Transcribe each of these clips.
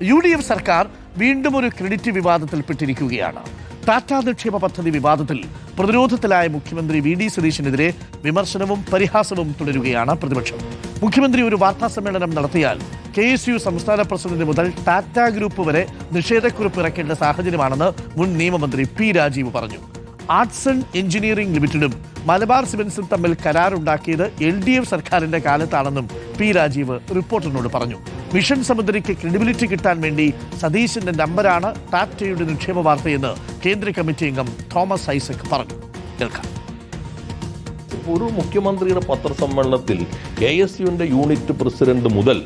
UDF സർക്കാർ വീണ്ടും ഒരു ക്രെഡിറ്റ് വിവാദത്തിൽപ്പെട്ടിരിക്കുകയാണ്. ടാറ്റ നിക്ഷേപ പദ്ധതി വിവാദത്തിൽ പ്രതിരോധത്തിലായ മുഖ്യമന്ത്രി VD സതീശനെതിരെ വിമർശനവും പരിഹാസവും തുടരുകയാണ് പ്രതിപക്ഷം. മുഖ്യമന്ത്രി ഒരു വാർത്താ സമ്മേളനം നടത്തിയാൽ KSU സംസ്ഥാന പ്രസിഡന്റ് മുതൽ ടാറ്റ ഗ്രൂപ്പ് വരെ നിഷേധക്കുറിപ്പ് ഇറക്കേണ്ട സാഹചര്യമാണെന്ന് മുൻ നിയമമന്ത്രി P. രാജീവ് പറഞ്ഞു. ആർട്സൺ എഞ്ചിനീയറിംഗ് ലിമിറ്റഡും മലബാർ സിമന്റ്സും തമ്മിൽ കരാറുണ്ടാക്കിയത് LDF സർക്കാരിന്റെ കാലത്താണെന്നും P. രാജീവ് റിപ്പോർട്ടറിനോട് പറഞ്ഞു. മിഷൻ സമുദ്രയ്ക്ക് ക്രെഡിബിലിറ്റി കിട്ടാൻ വേണ്ടി സതീശന്റെ നമ്പരാണ് ടാറ്റയുടെ നിക്ഷേപ വാർത്തയെന്ന് കേന്ദ്ര കമ്മിറ്റി അംഗം തോമസ് ഐസക് പറഞ്ഞു. കേൾക്കാം. ഒരു മുഖ്യമന്ത്രിയുടെ പത്രസമ്മേളനത്തിൽ KSUവിൻ്റെ യൂണിറ്റ് പ്രസിഡന്റ് മുതൽ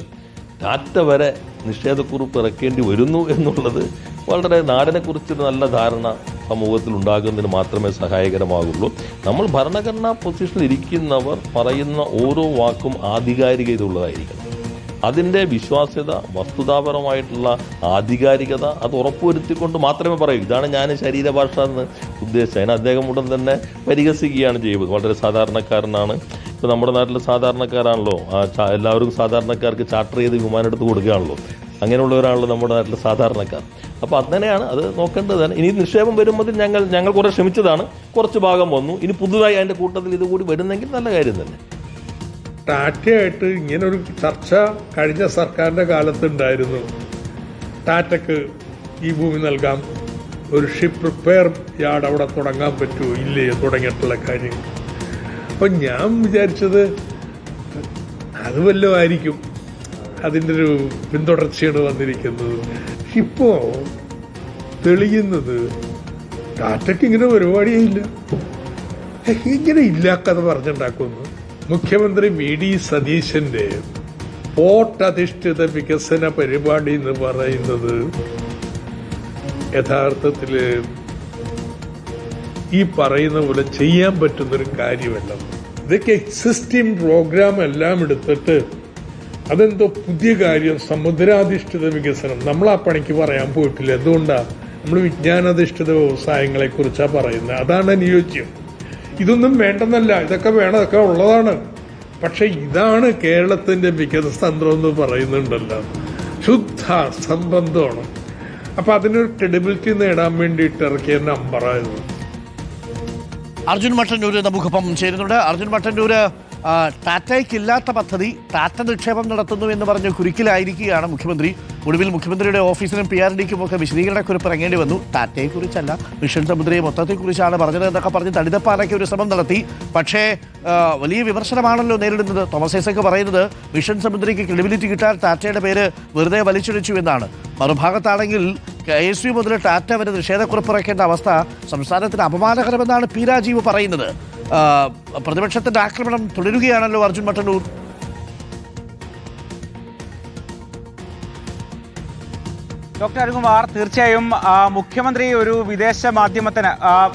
ടാറ്റ വരെ നിഷേധക്കുറിപ്പ് ഇറക്കേണ്ടി വരുന്നു എന്നുള്ളത് വളരെ നാടിനെക്കുറിച്ചൊരു നല്ല ധാരണ സമൂഹത്തിൽ ഉണ്ടാകുന്നതിന് മാത്രമേ സഹായകരമാകുള്ളൂ. നമ്മൾ ഭരണഘടനാ പൊസിഷനിൽ ഇരിക്കുന്നവർ പറയുന്ന ഓരോ വാക്കും ആധികാരികതയുള്ളതായിരിക്കണം. അതിൻ്റെ വിശ്വാസ്യത, വസ്തുതാപരമായിട്ടുള്ള ആധികാരികത അത് ഉറപ്പുവരുത്തിക്കൊണ്ട് മാത്രമേ പറയൂ. ഇതാണ് ഞാൻ ശരീരഭാഷ എന്ന് ഉദ്ദേശിച്ചത്. അതിന് അദ്ദേഹം ഉടൻ തന്നെ പരിഹസിക്കുകയാണ് ചെയ്യുന്നത്. വളരെ സാധാരണക്കാരനാണ്. ഇപ്പോൾ നമ്മുടെ നാട്ടിൽ സാധാരണക്കാരാണല്ലോ, എല്ലാവർക്കും സാധാരണക്കാർക്ക് ചാർട്ടർ ചെയ്ത് വിമാനം എടുത്ത് കൊടുക്കുകയാണല്ലോ. അങ്ങനെയുള്ളവരാണല്ലോ നമ്മുടെ നാട്ടിലെ സാധാരണക്കാർ. അപ്പോൾ അങ്ങനെയാണ് അത് നോക്കേണ്ടതാണ്. ഇനി നിക്ഷേപം വരുമ്പോൾ ഞങ്ങൾ കുറേ ശ്രമിച്ചതാണ്, കുറച്ച് ഭാഗം വന്നു. ഇനി പുതുതായി അതിൻ്റെ കൂട്ടത്തിൽ ഇതുകൂടി വരുന്നെങ്കിൽ നല്ല കാര്യം തന്നെ. ടാറ്റയായിട്ട് ഇങ്ങനൊരു ചർച്ച കഴിഞ്ഞ സർക്കാരിൻ്റെ കാലത്തുണ്ടായിരുന്നു. ടാറ്റക്ക് ഈ ഭൂമി നൽകാം, ഒരു ഷിപ്പ് റിപ്പയർ യാർഡ് അവിടെ തുടങ്ങാൻ പറ്റുമോ ഇല്ലയോ തുടങ്ങിയിട്ടുള്ള കാര്യങ്ങൾ. അപ്പം ഞാൻ വിചാരിച്ചത് അത് വല്ലതും ആയിരിക്കും, അതിൻ്റെ ഒരു പിന്തുടർച്ചയാണ് വന്നിരിക്കുന്നത്. ഇപ്പോൾ തെളിയുന്നത് ടാറ്റയ്ക്ക് ഇങ്ങനെ പരിപാടിയില്ല, ഇങ്ങനെ ഇല്ലാക്കഥ പറഞ്ഞുണ്ടാക്കുന്നു. മുഖ്യമന്ത്രി VD സതീശന്റെ പോർട്ട് അധിഷ്ഠിത വികസന പരിപാടി എന്ന് പറയുന്നത് യഥാർത്ഥത്തിൽ ഈ പറയുന്ന പോലെ ചെയ്യാൻ പറ്റുന്നൊരു കാര്യമല്ല. ഇതൊക്കെ എക്സിസ്റ്റിംഗ് പ്രോഗ്രാം എല്ലാം എടുത്തിട്ട് അതെന്തോ പുതിയ കാര്യം, സമുദ്രാധിഷ്ഠിത വികസനം, നമ്മൾ ആ പണിക്ക് പറയാൻ പോയിട്ടില്ല. എന്തുകൊണ്ടാണ്? നമ്മൾ വിജ്ഞാനാധിഷ്ഠിത വ്യവസായങ്ങളെ കുറിച്ചാണ് പറയുന്നത്. അതാണ് അനുയോജ്യം. ഇതൊന്നും വേണ്ടെന്നല്ല, ഇതൊക്കെ വേണം, ഇതൊക്കെ ഉള്ളതാണ്. പക്ഷെ ഇതാണ് കേരളത്തിന്റെ വികസന തന്ത്രം എന്ന് പറയുന്നുണ്ടല്ലോ, ശുദ്ധ സംബന്ധമാണ്. അപ്പൊ അതിനൊരു ക്രെഡിബിലിറ്റി നേടാൻ വേണ്ടിയിട്ട് ഇറക്കിയ നമ്പറായിരുന്നു. അർജുൻ മട്ടന്നൂർ നമുക്കൊപ്പം ചേരുന്നുണ്ട്. അർജുൻ മട്ടന്നൂർ, ടാറ്റയ്ക്കില്ലാത്ത പദ്ധതി ടാറ്റ നിക്ഷേപം നടത്തുന്നു എന്ന് പറഞ്ഞ് കുരുക്കിലായിരിക്കുകയാണ് മുഖ്യമന്ത്രി. ഒടുവിൽ മുഖ്യമന്ത്രിയുടെ ഓഫീസിനും PRDക്കും ഒക്കെ വിശദീകരണക്കുറിപ്പ് ഇറങ്ങേണ്ടി വന്നു. ടാറ്റയെക്കുറിച്ചല്ല, മിഷൻ സമുദ്രയെ മൊത്തത്തെക്കുറിച്ചാണ് പറഞ്ഞത് എന്നൊക്കെ പറഞ്ഞ് തടിതപ്പാനൊക്കെ ഒരു ശ്രമം നടത്തി. പക്ഷേ വലിയ വിമർശനമാണല്ലോ നേരിടുന്നത്. തോമസ് ഐസക് പറയുന്നത് മിഷൻ സമുദ്രയ്ക്ക് ക്രെഡിബിലിറ്റി കിട്ടാൻ ടാറ്റയുടെ പേര് വെറുതെ വലിച്ചൊഴിച്ചു എന്നാണ്. മറുഭാഗത്താണെങ്കിൽ KSU മുതൽ ടാറ്റ വരെ നിഷേധക്കുറിപ്പ് ഇറക്കേണ്ട അവസ്ഥ സംസ്ഥാനത്തിന് അപമാനകരമെന്നാണ് P. രാജീവ് പറയുന്നത്. പ്രതിപക്ഷത്തിന്റെ ആക്രമണം തുടരുകയാണല്ലോ അർജുൻ മട്ടന്നൂർ. ഡോക്ടർ അരുൺകുമാർ, തീർച്ചയായും മുഖ്യമന്ത്രി ഒരു വിദേശ മാധ്യമത്തിന്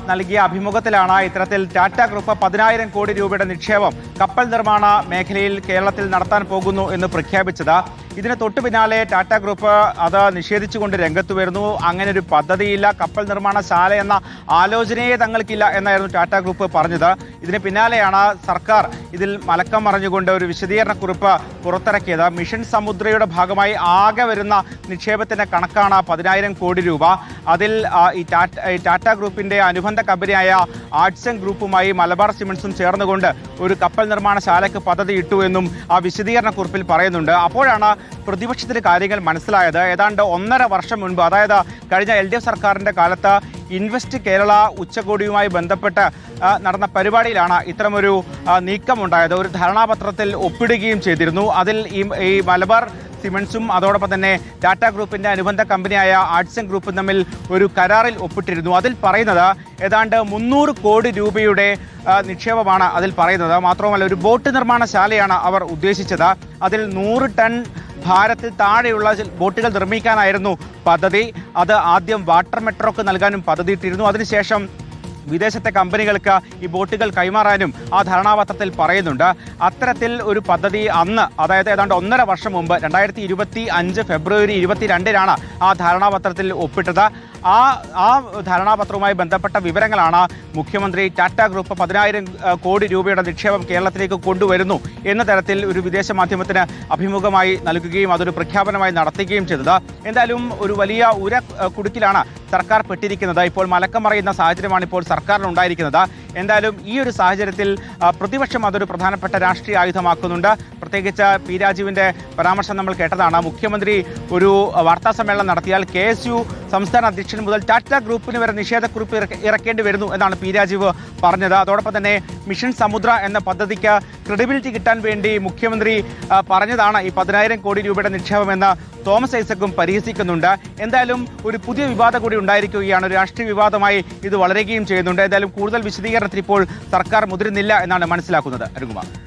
നൽകിയ അഭിമുഖത്തിലാണ് ഇത്തരത്തിൽ ടാറ്റ ഗ്രൂപ്പ് 10,000 കോടി രൂപയുടെ നിക്ഷേപം കപ്പൽ നിർമ്മാണ മേഖലയിൽ കേരളത്തിൽ നടത്താൻ പോകുന്നു എന്ന് പ്രഖ്യാപിച്ചത്. ഇതിന് തൊട്ടു പിന്നാലെ ടാറ്റ ഗ്രൂപ്പ് അത് നിഷേധിച്ചുകൊണ്ട് രംഗത്ത് വരുന്നു. അങ്ങനെ ഒരു പദ്ധതിയില്ല, കപ്പൽ നിർമ്മാണശാല എന്ന ആലോചനയെ തങ്ങൾക്കില്ല എന്നായിരുന്നു ടാറ്റ ഗ്രൂപ്പ് പറഞ്ഞത്. ഇതിന് പിന്നാലെയാണ് സർക്കാർ ഇതിൽ മലക്കം മറിഞ്ഞുകൊണ്ട് ഒരു വിശദീകരണക്കുറിപ്പ് പുറത്തിറക്കിയത്. മിഷൻ സമുദ്രയുടെ ഭാഗമായി ആകെ വരുന്ന നിക്ഷേപത്തിന്റെ കണക്കാണ് 10,000 കോടി രൂപ. അതിൽ ഈ ടാറ്റ ഗ്രൂപ്പിന്റെ അനുബന്ധ കമ്പനിയായ ആർട്സൺ ഗ്രൂപ്പുമായി മലബാർ സിമന്റ്സും ചേർന്നുകൊണ്ട് ഒരു കപ്പൽ നിർമ്മാണശാലയ്ക്ക് പദ്ധതി ഇട്ടു എന്നും ആ വിശദീകരണക്കുറിപ്പിൽ പറയുന്നുണ്ട്. അപ്പോഴാണ് പ്രതിപക്ഷത്തിന് കാര്യങ്ങൾ മനസ്സിലായത്. ഏതാണ്ട് 1.5 വർഷം മുൻപ്, അതായത് കഴിഞ്ഞ LDF സർക്കാരിന്റെ കാലത്ത് ഇൻവെസ്റ്റ് കേരള ഉച്ചകോടിയുമായി ബന്ധപ്പെട്ട് നടന്ന പരിപാടിയിലാണ് ഇത്തരമൊരു നീക്കമുണ്ടായത്. ഒരു ധാരണാപത്രത്തിൽ ഒപ്പിടുകയും ചെയ്തിരുന്നു. അതിൽ ഈ മലബാർ സിമന്റ്സും അതോടൊപ്പം തന്നെ ടാറ്റ ഗ്രൂപ്പിന്റെ അനുബന്ധ കമ്പനിയായ ആർട്സൺ ഗ്രൂപ്പും തമ്മിൽ ഒരു കരാറിൽ ഒപ്പിട്ടിരുന്നു. അതിൽ പറയുന്നത് ഏതാണ്ട് 300 കോടി രൂപയുടെ നിക്ഷേപമാണ് അതിൽ പറയുന്നത്. മാത്രവുമല്ല, ഒരു ബോട്ട് നിർമ്മാണശാലയാണ് അവർ ഉദ്ദേശിച്ചത്. അതിൽ 100 ടൺ ഭാരത്തിൽ താഴെയുള്ള ബോട്ടുകൾ നിർമ്മിക്കാനായിരുന്നു പദ്ധതി. അത് ആദ്യം വാട്ടർ മെട്രോക്ക് നൽകാനും പദ്ധതിയിട്ടിരുന്നു. അതിനുശേഷം വിദേശത്തെ കമ്പനികൾക്ക് ഈ ബോട്ടുകൾ കൈമാറാനും ആ ധാരണാപത്രത്തിൽ പറയുന്നുണ്ട്. അത്തരത്തിൽ ഒരു പദ്ധതി അന്ന്, അതായത് ഏതാണ്ട് 1.5 വർഷം മുമ്പ് 2025 ഫെബ്രുവരി 22-നാണ് ആ ധാരണാപത്രത്തിൽ ഒപ്പിട്ടത്. ആ ധാരണാപത്രവുമായി ബന്ധപ്പെട്ട വിവരങ്ങളാണ് മുഖ്യമന്ത്രി ടാറ്റ ഗ്രൂപ്പ് 10,000 കോടി രൂപയുടെ നിക്ഷേപം കേരളത്തിലേക്ക് കൊണ്ടുവരുന്നു എന്ന തരത്തിൽ ഒരു വിദേശ മാധ്യമത്തിന് അഭിമുഖമായി നൽകുകയും അതൊരു പ്രഖ്യാപനമായി നടത്തുകയും ചെയ്തത്. എന്തായാലും ഒരു വലിയ കുടുക്കിലാണ് സർക്കാർ പെട്ടിരിക്കുന്നത്. ഇപ്പോൾ മലക്കം മറിയുന്ന സാഹചര്യമാണ് ഇപ്പോൾ സർക്കാരിന് ഉണ്ടായിരിക്കുന്നത്. എന്തായാലും ഈ ഒരു സാഹചര്യത്തിൽ പ്രതിപക്ഷം അതൊരു പ്രധാനപ്പെട്ട രാഷ്ട്രീയ ആയുധമാക്കുന്നുണ്ട്. പ്രത്യേകിച്ച് പി രാജീവിന്റെ പരാമർശം നമ്മൾ കേട്ടതാണ്. മുഖ്യമന്ത്രി ഒരു വാർത്താ സമ്മേളനം നടത്തിയാൽ KSU സംസ്ഥാന അധ്യക്ഷൻ മുതൽ ടാറ്റ ഗ്രൂപ്പിന് വരെ നിഷേധക്കുറിപ്പ് ഇറക്കേണ്ടി വരുന്നു എന്നാണ് പി രാജീവ് പറഞ്ഞത്. അതോടൊപ്പം തന്നെ മിഷൻ സമുദ്ര എന്ന പദ്ധതിക്ക് ക്രെഡിബിലിറ്റി കിട്ടാൻ വേണ്ടി മുഖ്യമന്ത്രി പറഞ്ഞതാണ് ഈ 10,000 കോടി രൂപയുടെ നിക്ഷേപമെന്ന് തോമസ് ഐസക്കും പരിഹസിക്കുന്നുണ്ട്. എന്തായാലും ഒരു പുതിയ വിവാദം കൂടി ഉണ്ടായിരിക്കുകയാണ്. ഒരു രാഷ്ട്രീയ വിവാദമായി ഇത് വളരുകയും ചെയ്യുന്നുണ്ട്. എന്തായാലും കൂടുതൽ വിശദീകരണത്തിൽ ഇപ്പോൾ സർക്കാർ മുതിരുന്നില്ല എന്നാണ് മനസ്സിലാക്കുന്നത്. അരുൺകുമാർ.